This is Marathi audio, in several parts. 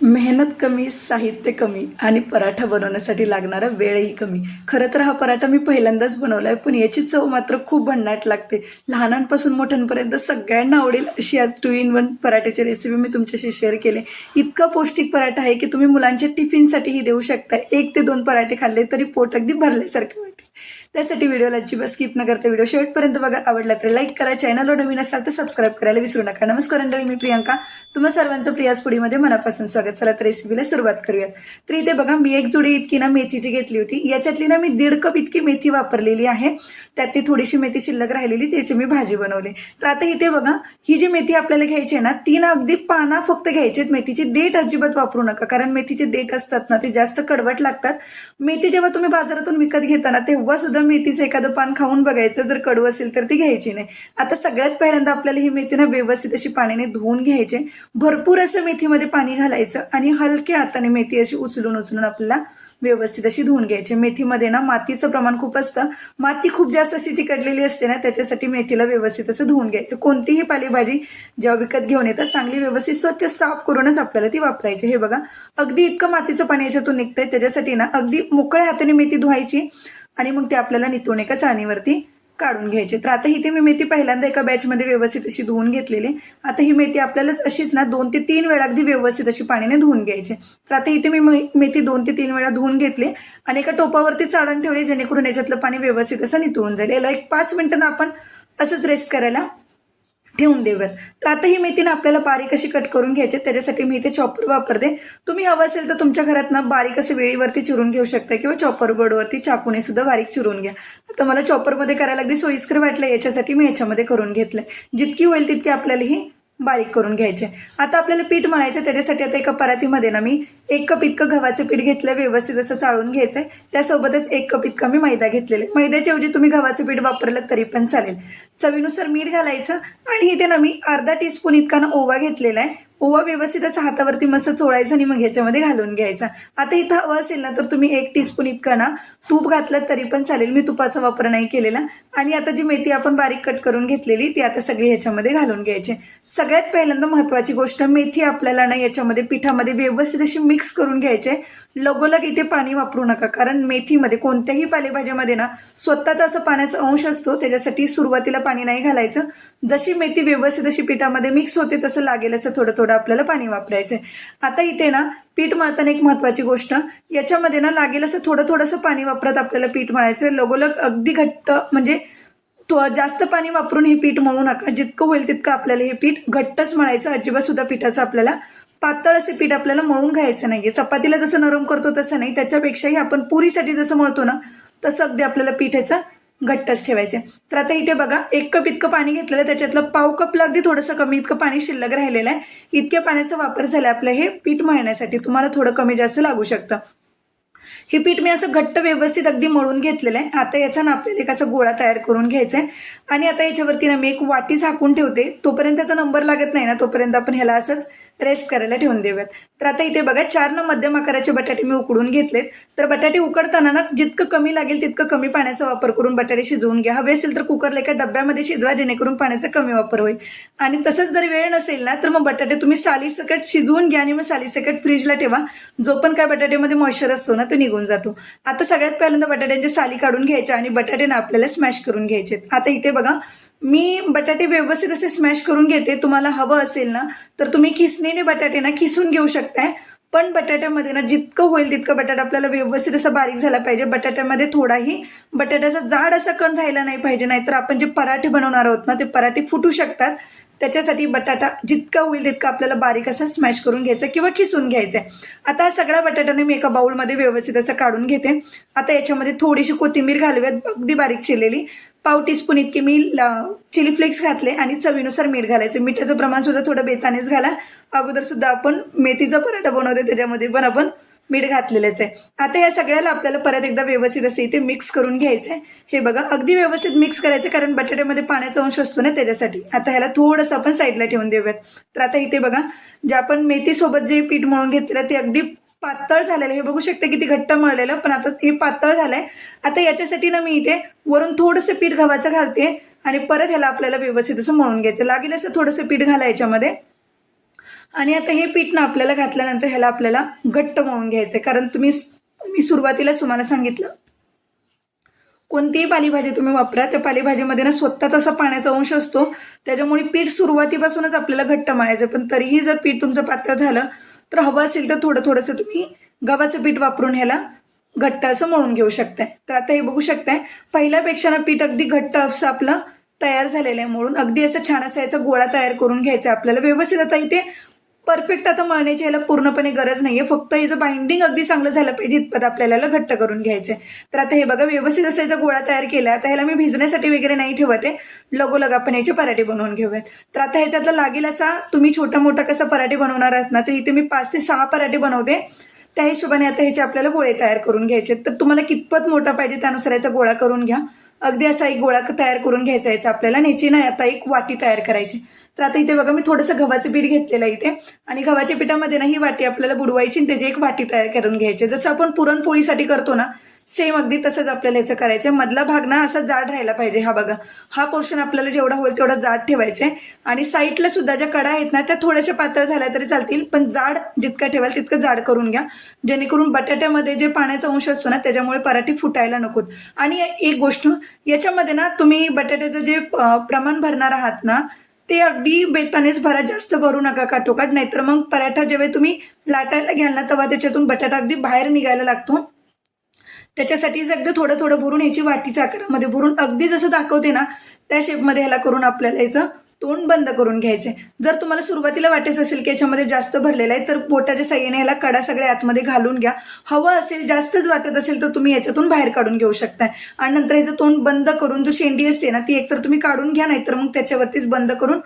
मेहनत कमी, साहित्य कमी आणि पराठा बनवण्यासाठी लागणारा वेळही कमी. खरं तर हा पराठा मी पहिल्यांदाच बनवला आहे, पण याची चव मात्र खूप भन्नाट लागते. लहानांपासून मोठ्यांपर्यंत सगळ्यांना आवडेल अशी आज 2 in 1 पराठ्याची रेसिपी मी तुमच्याशी शेअर केली. इतका पौष्टिक पराठा आहे की तुम्ही मुलांच्या टिफिनसाठीही देऊ शकता. 1 ते 2 पराठे खाल्ले तरी पोट अगदी भरल्यासारखे वाटेल. त्यासाठी व्हिडिओला अजिबात स्किप न करता व्हिडिओ शेवटपर्यंत बघा. आवडला तर लाईक करा, चॅनलवर नवीन असाल तर सबस्क्राईब करायला विसरू नका. नमस्कार मंडळी, मी प्रियांका. तुम्हा सर्वांचं प्रियाज फूडीमध्ये मनापासून स्वागत. चला तर रेसिपीला सुरुवात करूयात. तर इथे बघा, मी 1 जुडी इतकी ना मेथीची घेतली होती. याच्यातली ना मी 1.5 कप इतकी मेथी वापरलेली आहे. त्यातली थोडीशी मेथी शिल्लक राहिलेली, त्याची मी भाजी बनवली. तर आता इथे बघा, ही जी मेथी आपल्याला घ्यायची आहे ना, ती ना अगदी पाना फक्त घ्यायची. मेथीची देठ अजिबात वापरू नका, कारण मेथीचे देठ असतात ना ते जास्त कडवट लागतात. मेथी जेव्हा तुम्ही बाजारातून विकत घेताना तेव्हा सुद्धा मेथीचं एखादं पान खाऊन बघायचं, जर कडू असेल तर ती घ्यायची नाही. आता सगळ्यात पहिल्यांदा आपल्याला ही मेथी ना व्यवस्थित अशी पाण्याने धुवून घ्यायचे. भरपूर असं मेथीमध्ये पाणी घालायचं आणि हलक्या हाताने मेथी अशी उचलून उचलून आपल्याला व्यवस्थित अशी धुवून घ्यायची. मेथीमध्ये ना मातीचं प्रमाण खूप असतं. माती खूप जास्त अशी चिकटलेली असते ना, त्याच्यासाठी मेथीला व्यवस्थित असं धुवून घ्यायचं. कोणतीही पालेभाजी जेव्हा विकत घेऊन येतात, चांगली व्यवस्थित स्वच्छ साफ करूनच आपल्याला ती वापरायची. हे बघा, अगदी इतकं मातीचं पाणी याच्यातून निघतंय. त्याच्यासाठी ना अगदी मोकळ्या हाताने मेथी धुवायची आणि मग ते आपल्याला नितळून एका चाळणीवरती काढून घ्यायचे. तर आता इथे मी मेथी पहिल्यांदा एका बॅचमध्ये व्यवस्थित अशी धुवून घेतलेली. आता ही मेथी आपल्यालाच अशीच ना 2 ते 3 वेळा अगदी व्यवस्थित अशी पाण्याने धुवून घ्यायची. तर आता इथे मी मेथी 2 ते 3 वेळा धुवून घेतली आणि एका टोपावरती चाळण ठेवली, जेणेकरून याच्यातलं पाणी व्यवस्थित असं नितळून जाईल. याला 1-5 मिनिटांना आपण असंच रेस्ट करायला ठेवून देऊयात. तर आता ही मेथी ना आपल्याला बारीक अशी कट करून घ्यायची. त्याच्यासाठी मी इथे चॉपर वापरते. तुम्ही हवं असेल तर तुमच्या घरात ना बारीक असे वेळीवरती चिरून घेऊ शकता किंवा चॉपर बोर्डवरती चाकूने सुद्धा बारीक चिरून घ्या. आता मला चॉपरमध्ये करायला अगदी सोयीस्कर वाटलं, याच्यासाठी मी याच्यामध्ये करून घेतलंय. जितकी होईल तितकी आपल्याला ही बारीक करून घ्यायचे. आता आपल्याला पीठ मळायचं. त्याच्यासाठी आता एका परातीमध्ये ना मी 1 कप इतकं गव्हाचं पीठ घेतलं, व्यवस्थित असं चाळून घ्यायचंय. त्यासोबतच 1 कप इतकं मी मैदा घेतलेलं. मैद्याच्या ऐवजी तुम्ही गव्हाचं पीठ वापरलं तरी पण चालेल. चवीनुसार मीठ घालायचं आणि इथे ना मी अर्धा टीस्पून इतका ना ओवा घेतलेला आहे. ओवा व्यवस्थित असं हातावरती मस्त चोळायचं आणि मग ह्याच्यामध्ये घालून घ्यायचा. आता इथं हवं असेल ना तर तुम्ही 1 टीस्पून इतका ना तूप घातलं तरी पण चालेल. मी तुपाचा वापर नाही केलेला. आणि आता जी मेथी आपण बारीक कट करून घेतलेली ती आता सगळी ह्याच्यामध्ये घालून घ्यायची. सगळ्यात पहिल्यांदा महत्त्वाची गोष्ट, मेथी आपल्याला ना याच्यामध्ये पिठामध्ये व्यवस्थित अशी मिक्स करून घ्यायची. लगोलग इथे पाणी वापरू नका, कारण मेथीमध्ये कोणत्याही पालेभाज्यामध्ये ना स्वतःचा असं पाण्याचा अंश असतो. त्याच्यासाठी सुरुवातीला पाणी नाही घालायचं. जशी मेथी व्यवस्थित अशी पिठामध्ये मिक्स होते तसं लागेल असं थोडं थोडं आपल्याला पाणी वापरायचंय. आता इथे ना पीठ मळताना एक महत्त्वाची गोष्ट, याच्यामध्ये ना लागेल असं थोडं थोडंसं पाणी वापरत आपल्याला पीठ मळायचं. लगोलग अगदी घट्ट म्हणजे जास्त पाणी वापरून हे पीठ मळू नका. जितकं होईल तितकं आपल्याला हे पीठ घट्टच मळायचं. अजिबात सुद्धा पिठाचं आपल्याला पातळ असे पीठ आपल्याला मळून घ्यायचं नाहीये. चपातीला जसं नरम करतो तसं नाही, त्याच्यापेक्षाही आपण पुरीसाठी जसं मळतो ना तसं अगदी आपल्याला पिठाचं घट्टच ठेवायचं. तर आता इथे बघा, 1 कप इतकं पाणी घेतलेलं, त्याच्यातलं पाव कपला अगदी थोडंसं कमी इतकं पाणी शिल्लक राहिलेलं आहे. इतक्या पाण्याचा वापर झाला आपलं हे पीठ मळण्यासाठी. तुम्हाला थोडं कमी जास्त लागू शकतं. हे पीठ मी असं घट्ट व्यवस्थित अगदी मळून घेतलेलं आहे. आता याचा ना आपल्याला एक असा गोळा तयार करून घ्यायचा आहे आणि आता याच्यावरती ना मी एक वाटी झाकून ठेवते. तोपर्यंत त्याचा नंबर लागत नाही ना, तोपर्यंत आपण ह्याला असंच रेस्ट करायला ठेवून देऊयात. तर आता इथे बघा, 4 ना मध्यम आकाराचे बटाटे मी उकडून घेतलेत. तर बटाटे उकडताना ना जितकं कमी लागेल तितकं कमी पाण्याचा वापर करून बटाटे शिजवून घ्या. हवे असेल तर कुकरला एका डब्यामध्ये शिजवा, जेणेकरून पाण्याचा कमी वापर होईल. आणि तसंच जर वेळ नसेल ना तर मग बटाटे तुम्ही सालीसकट शिजवून घ्या आणि मग सालीसकट फ्रीजला ठेवा. जो पण काय बटाट्यामध्ये मॉइश्चर असतो ना तो निघून जातो. आता सगळ्यात पहिल्यांदा बटाट्यांच्या साली काढून घ्यायच्या आणि बटाटे ना आपल्याला स्मॅश करून घ्यायचे. आता इथे बघा, मी बटाटे व्यवस्थित असे स्मॅश करून घेते. तुम्हाला हवं असेल ना तर तुम्ही खिसणीने बटाटे ना खिसून घेऊ शकताय. पण बटाट्यामध्ये ना जितकं होईल तितकं बटाटा आपल्याला व्यवस्थित असा बारीक झाला पाहिजे. बटाट्यामध्ये थोडाही बटाट्याचा जाड असा कण राहिला नाही पाहिजे, नाहीतर आपण जे पराठे बनवणार आहोत ना ते पराठे फुटू शकतात. त्याच्यासाठी बटाटा जितका होईल तितका आपल्याला बारीक असा स्मॅश करून घ्यायचा किंवा खिसून घ्यायचा. आता सगळ्या बटाट्याने मी एका बाउलमध्ये व्यवस्थित असं काढून घेते. आता याच्यामध्ये थोडीशी कोथिंबीर घालूयात, अगदी बारीक चिरलेली. पाव टीस्पून इतके मी चिली फ्लेक्स घातले आणि चवीनुसार मीठ घालायचं. मिठाचं प्रमाण सुद्धा थोडं बेतानेच घाला. अगोदर सुद्धा आपण मेथीचा पराठा बनवते त्याच्यामध्ये पण आपण मीठ घातलेलंच आहे. आता या सगळ्याला आपल्याला परत एकदा व्यवस्थित असे इथे मिक्स करून घ्यायचं आहे. हे बघा, अगदी व्यवस्थित मिक्स करायचं, कारण बटाट्यामध्ये पाण्याचा अंश असतो ना त्याच्यासाठी. आता ह्याला थोडंसं आपण साईडला ठेवून देऊयात. तर आता इथे बघा, जे आपण मेथीसोबत जे पीठ मळून घेतलेलं ते अगदी पातळ झालेलं. हे बघू शकता किती घट्ट मळलेलं, पण आता हे पातळ झालंय. आता याच्यासाठी ना मी इथे वरून थोडंसं पीठ गव्हाचं घालते आणि परत ह्याला आपल्याला व्यवस्थित असं मळून घ्यायचं. लागेल असं थोडंसं पीठ घाला याच्यामध्ये आणि आता हे पीठ ना आपल्याला घातल्यानंतर ह्याला आपल्याला घट्ट मळून घ्यायचं आहे. कारण मी सुरुवातीलाच तुम्हाला सांगितलं, कोणतीही पालेभाजी तुम्ही वापरा, त्या पालेभाजीमध्ये ना स्वतःच असा पाण्याचा अंश असतो, त्याच्यामुळे पीठ सुरुवातीपासूनच आपल्याला घट्ट मळायचं. पण तरीही जर पीठ तुमचं पातळ झालं तर हवं असेल तर थोडंसं तुम्ही गव्हाचं पीठ वापरून ह्याला घट्ट असं मळून घेऊ शकताय. तर आता हे बघू शकताय, पहिल्यापेक्षा ना पीठ अगदी घट्ट असं आपलं तयार झालेलं आहे मळून. अगदी असं छान असा याचा गोळा तयार करून घ्यायचा आपल्याला व्यवस्थित. आता इथे परफेक्ट आता मळण्याची ह्याला पूर्णपणे गरज नाहीये, फक्त हिचं बाइंडिंग अगदी चांगलं झालं पाहिजे इतपत आपल्याला घट्ट करून घ्यायचंय. तर आता हे बघा व्यवस्थित असा याचा गोळा तयार केला. आता ह्याला मी भिजण्यासाठी वगैरे नाही ठेवत आहे, लगोलग आपण याचे पराठे बनवून घेऊयात. तर आता ह्याच्यातला लागेल असा तुम्ही छोटा मोठा कसा पराठे बनवणार आहात ना, तर इथे मी 5 ते 6 पराठे बनवते. त्या हिशोबाने आता ह्याचे आपल्याला गोळे तयार करून घ्यायचे. तर तुम्हाला कितपत मोठा पाहिजे त्यानुसार याचा गोळा करून घ्या. अगदी असा एक गोळा तयार करून घ्यायचा याचा आपल्याला. ह्याची ना आता एक वाटी तयार करायची. तर आता इथे बघा मी थोडंसं गव्हाचं पीठ घेतलेलं इथे, आणि गव्हाच्या पिठामध्ये ना ही वाटी आपल्याला बुडवायची आणि त्याची एक वाटी तयार करून घ्यायची. जसं आपण पुरणपोळीसाठी करतो ना, सेम अगदी तसंच आपल्याला ह्याचं करायचं. मधला भाग ना असा जाड राहायला पाहिजे. हा बघा, हा पोर्शन आपल्याला जेवढा होईल तेवढा जाड ठेवायचा आहे. आणि साईडला सुद्धा ज्या कडा आहेत ना त्या थोड्याशा पातळ झाल्या तरी चालतील, पण जाड जितका ठेवाल तितकं जाड करून घ्या, जेणेकरून बटाट्यामध्ये जे पाण्याचा अंश असतो ना त्याच्यामुळे पराठे फुटायला नकोत. आणि एक गोष्ट याच्यामध्ये ना, तुम्ही बटाट्याचं जे प्रमाण भरणार आहात ना ते अगदी बेतानेच भरा, जास्त भरू नका काठोकाठ, नाहीतर मग पराठा जेव्हा तुम्ही लाटायला घ्याल ना तेव्हा त्याच्यातून बटाटा अगदी बाहेर निघायला लागतो. त्याच्यासाठीच अगदी थोडं भरून ह्याची वाटीच्या आकारामध्ये भरून अगदी जसं दाखवते ना त्या शेपमध्ये ह्याला करून आपल्याला याचं तोंड बंद करून घ्यायचंय. जर तुम्हाला सुरुवातीला वाटायचं असेल की याच्यामध्ये जास्त भरलेलं आहे तर बोटाच्या साह्याने ह्याला कडा सगळ्या आतमध्ये घालून घ्या. हवं असेल जास्तच वाटत असेल तर तुम्ही याच्यातून बाहेर काढून घेऊ शकताय. आणि नंतर ह्याचं तोंड बंद करून जो शेंडी असते ना ती एकतर तुम्ही काढून घ्या, नाहीतर मग त्याच्यावरतीच बंद करून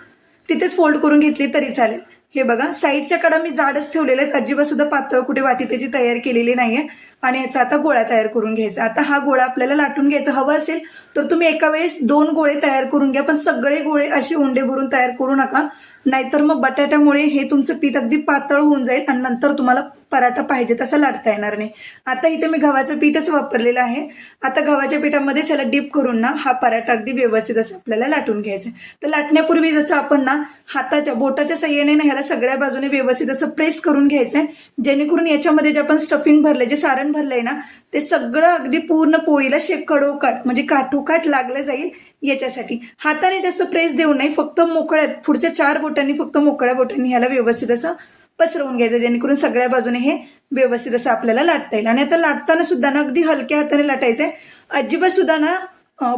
तिथेच फोल्ड करून घेतली तरी चालेल. हे बघा साईडच्या कडा मी जाडच ठेवलेल्या आहेत, अजिबात सुद्धा पातळ कुठे वाटी त्याची तयार केलेली नाहीये. आणि याचा आता गोळा तयार करून घ्यायचा. आता हा गोळा आपल्याला लाटून घ्यायचा. हवं असेल तर तुम्ही एका वेळेस 2 गोळे तयार करून घ्या, पण सगळे गोळे असे उंडे भरून तयार करू नका, नाहीतर मग बटाट्यामुळे हे तुमचं पीठ अगदी पातळ होऊन जाईल आणि नंतर तुम्हाला पराठा पाहिजे तसा लाटता येणार नाही. आता इथे मी गव्हाचं पीठच वापरलेलं आहे. आता गव्हाच्या पिठामध्येच ह्याला डीप करून ना हा पराठा अगदी व्यवस्थित असं आपल्याला लाटून घ्यायचा. तर लाटण्यापूर्वी जसं आपण ना हाताच्या बोटाच्या साह्याने ना ह्याला सगळ्या बाजूने व्यवस्थित असं प्रेस करून घ्यायचंय, जेणेकरून याच्यामध्ये जे आपण स्टफिंग भरलंय, जे सारण भरलंय ना ते सगळं अगदी पूर्ण पोळीला कडोकाठ म्हणजे काठोकाठ लागलं जाईल. याच्यासाठी हाताने जास्त प्रेस देऊ नये, फक्त मोकळ्या पुढच्या 4 बोटांनी फक्त मोकळ्या बोटांनी ह्याला व्यवस्थित असं पसरवून घ्यायचं, जेणेकरून सगळ्या बाजूने हे व्यवस्थित असं आपल्याला लाटता येईल. आणि आता लाटताना सुद्धा ना अगदी हलक्या हाताने लाटायचंय, अजिबात सुद्धा ना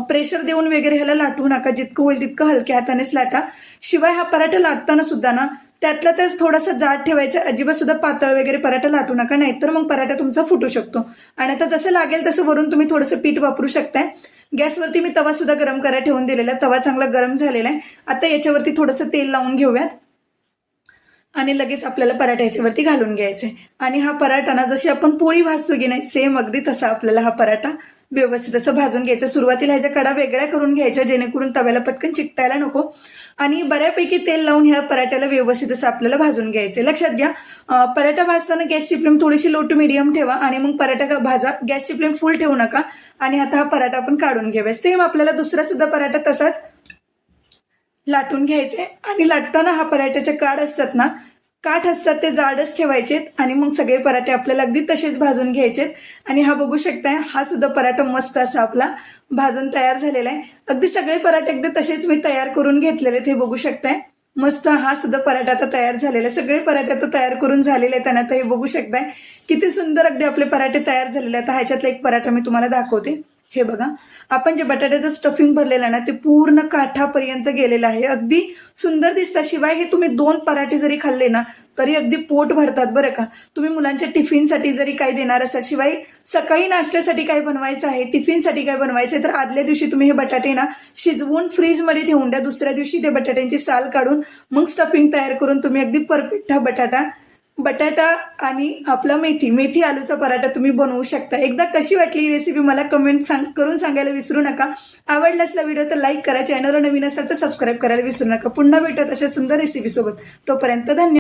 प्रेशर देऊन वगैरे ह्याला लाटू नका. जितकं होईल तितकं हलक्या हातानेच लाटा. शिवाय हा पराठा लाटताना सुद्धा ना त्यातला त्याच थोडासा जाड ठेवायचा, अजिबात सुद्धा पातळ वगैरे पराठा लाटू नका, नाहीतर मग पराठा तुमचा फुटू शकतो. आणि आता जसं लागेल तसं वरून तुम्ही थोडंसं पीठ वापरू शकताय. गॅसवरती मी तवा सुद्धा गरम करायला ठेवून दिलेला, तवा चांगला गरम झालेला आहे. आता याच्यावरती थोडंसं तेल लावून घेऊयात आणि लगेच आपल्याला पराठा याच्यावरती घालून घ्यायचा आहे. आणि हा पराठा ना जशी आपण पोळी भाजतो की नाही सेम अगदी तसा आपल्याला हा पराठा व्यवस्थित असं भाजून घ्यायचा. सुरुवातीला ह्याच्या कडा वेगळ्या करून घ्यायच्या, जेणेकरून तव्याला पटकन चिकटायला नको. आणि बऱ्यापैकी तेल लावून ह्या पराठ्याला व्यवस्थित असं आपल्याला भाजून घ्यायचं. लक्षात घ्या, पराठा भाजताना गॅसची फ्लेम थोडीशी लो टू मिडियम ठेवा आणि मग पराठा भाजा, गॅसची फ्लेम फुल ठेवू नका. आणि आता हा पराठा आपण काढून घेऊया. सेम आपल्याला दुसरा सुद्धा पराठा तसाच लाटून घ्यायचे. आणि लाटताना हा पराठ्याचे काठ असतात ते जाडच ठेवायचेत आणि मग सगळे पराठे आपल्याला अगदी तसेच भाजून घ्यायचेत. आणि हा बघू शकताय, हा सुद्धा पराठा मस्त असा आपला भाजून तयार झालेला आहे. अगदी सगळे पराठे अगदी तसेच मी तयार करून घेतलेले हे बघू शकताय. मस्त हा सुद्धा पराठा आता तयार झालेला आहे. सगळे पराठे आता तयार करून झालेले आहेत. आणि आता हे बघू शकताय किती सुंदर अगदी आपले पराठे तयार झालेले आहेत. ह्याच्यातला एक पराठा मी तुम्हाला दाखवते. हे बघा, आपण जे बटाट्याचं स्टफिंग भरलेलं ना ते पूर्ण काठापर्यंत गेलेलं आहे, अगदी सुंदर दिसतात. शिवाय हे तुम्ही 2 पराठे जरी खाल्ले ना तरी अगदी पोट भरतात बरं का. तुम्ही मुलांच्या टिफिनसाठी जरी काही देणार असाल, शिवाय सकाळी नाश्त्यासाठी काय बनवायचं आहे, टिफिनसाठी काय बनवायचं आहे, तर आदल्या दिवशी तुम्ही हे बटाटे ना शिजवून फ्रीजमध्ये ठेवून द्या. दुसऱ्या दिवशी ते बटाट्यांची साल काढून मग स्टफिंग तयार करून तुम्ही अगदी परफेक्ट हा बटाटा आणि आपला मेथी आलूचा पराठा तुम्ही बनवू शकता. एकदा कशी वाटली ही रेसिपी मला कमेंट करून सांगायला विसरू नका. आवडला असला व्हिडिओ तर लाईक करा, चॅनलवर नवीन असाल तर सबस्क्राईब करायला विसरू नका. पुन्हा भेटूयात अशा सुंदर रेसिपीसोबत. तोपर्यंत धन्यवाद.